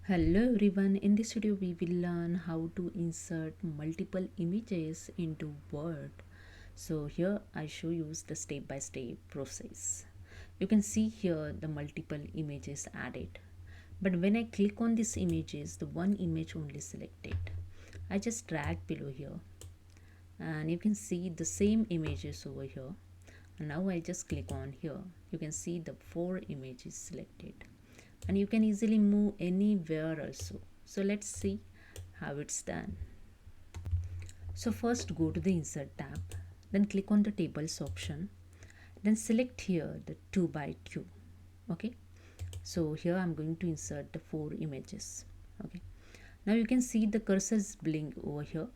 Hello everyone, in this video we will learn how to insert multiple images into Word. So here I show you the step-by-step process. You can see here the multiple images added. But when I click on these images, the one image only selected. I just drag below here and you can see the same images over here. And now I just click on here. You can see the four images selected and you can easily move anywhere also. So let's see how it's done. So first go to the insert tab, then click on the tables option, then select here the 2 by 2. Okay, so here I'm going to insert the four images. Okay, now you can see the cursors blink over here.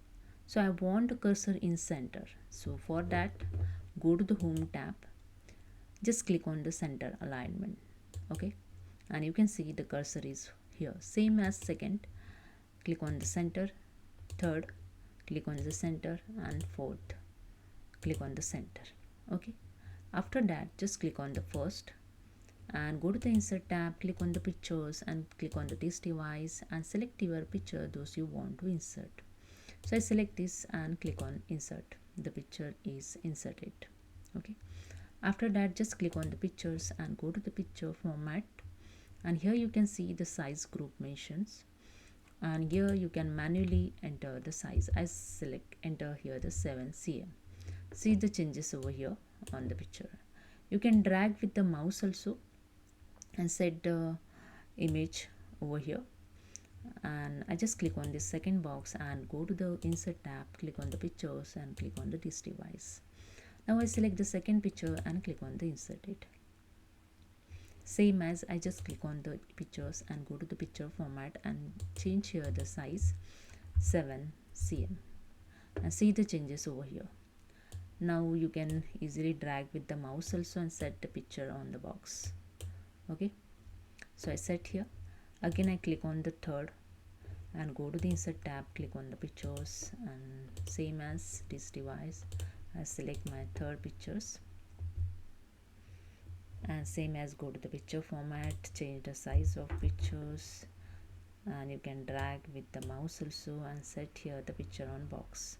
So I want the cursor in center. So for that, go to the home tab, just click on the center alignment. Okay, and you can see the cursor is here, same as second. Click on the center, third click on the center, and fourth click on the center. Okay, after that just click on the first and go to the insert tab, click on the pictures and click on the this device and select your picture those you want to insert. So I select this and click on insert. The picture is inserted. Okay, after that just click on the pictures and go to the picture format, and here you can see the size group mentions, and here you can manually enter the size. I select enter here the 7 cm. See the changes over here on the picture. You can drag with the mouse also and set the image over here, and I just click on this second box and go to the insert tab, click on the pictures and click on the this device. Now I select the second picture and click on the insert it. Same as I just click on the pictures and go to the picture format and change here the size 7 cm and see the changes over here. Now you can easily drag with the mouse also and set the picture on the box. Okay, so I set here. Again I click on the third and go to the insert tab, click on the pictures, and same as this device I select my third pictures, and same as go to the picture format, change the size of pictures, and you can drag with the mouse also and set here the picture on box.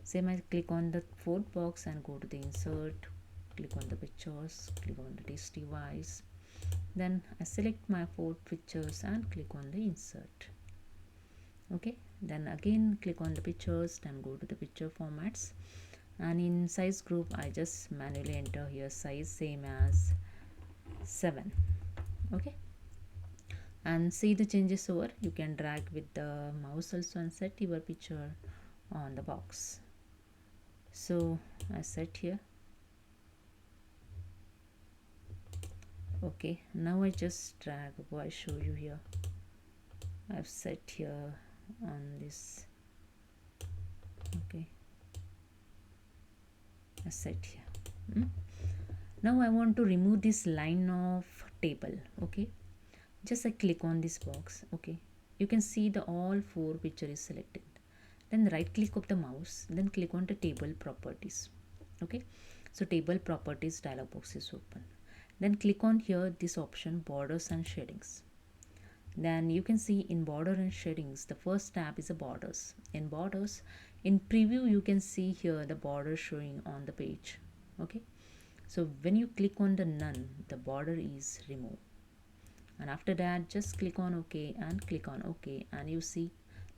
Same I click on the fourth box and go to the insert, click on the pictures, click on the this device, then I select my four pictures and click on the insert. Okay, then again click on the pictures, then go to the picture formats, and in size group I just manually enter here size same as 7. Okay, and see the changes over. You can drag with the mouse also and set your picture on the box. So I set here. Okay, now I just drag. I show you here. I've set here on this. Okay, I set here. Now I want to remove this line of table. Okay, just I click on this box. Okay, you can see the all four picture is selected. Then right click of the mouse, then click on the table properties. Okay, so table properties dialog box is open. Then click on here this option borders and shadings. Then you can see in border and shadings the first tab is the borders. In borders, in preview you can see here the border showing on the page. Okay, so when you click on the none, the border is removed, and after that just click on OK and click on OK, and you see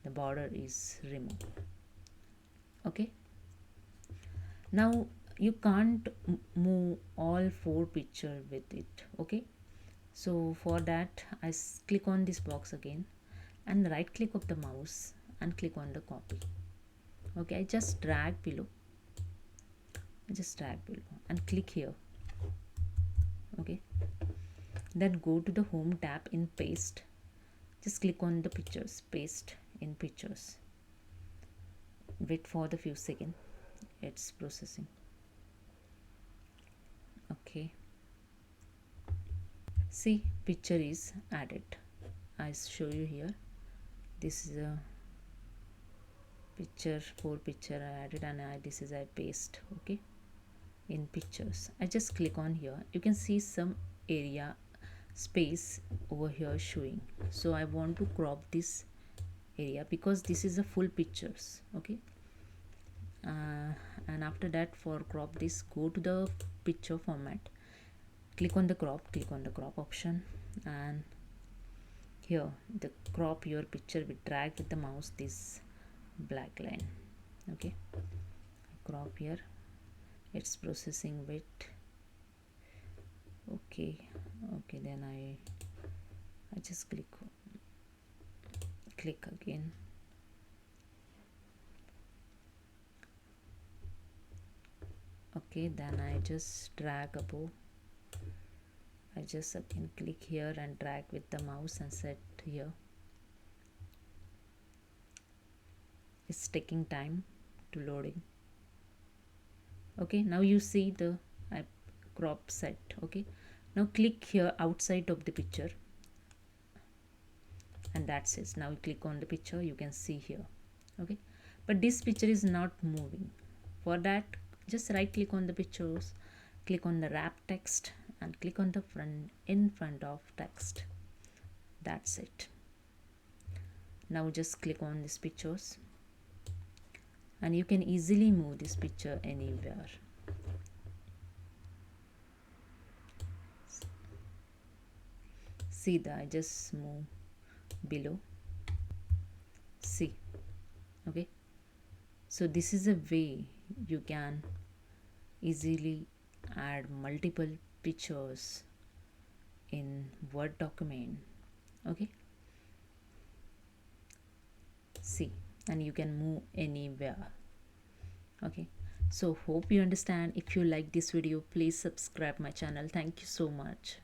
the border is removed. Okay, now you can't move all four picture with it. Okay, so for that I click on this box again and right click of the mouse and click on the copy. Okay, I just drag below, and click here. Okay, then go to the home tab in paste, just click on the pictures, paste in pictures, wait for the few seconds, it's processing. Okay, see picture is added. I show you here, this is a picture, four picture I added, and this is I paste. Okay, in pictures I just click on here. You can see some area space over here showing. So I want to crop this area because this is a full pictures. Okay, and after that, for crop this, go to the picture format, click on the crop option, and here the crop your picture, we drag with the mouse this black line. Okay, crop here, it's processing with. Okay, then I just click again. Okay, then I just drag above. I just again click here and drag with the mouse and set here. It's taking time to loading. Okay, now you see the crop set. Okay, now click here outside of the picture, and that's it. Now click on the picture, you can see here. Okay, but this picture is not moving. For that, just right click on the pictures, click on the wrap text, and click on the in front of text. That's it. Now just click on these pictures, and you can easily move this picture anywhere. See that I just move below. See. Okay, so this is a way you can easily add multiple pictures in Word document. Okay, see, and you can move anywhere. Okay, so hope you understand. If you like this video, please subscribe my channel. Thank you so much.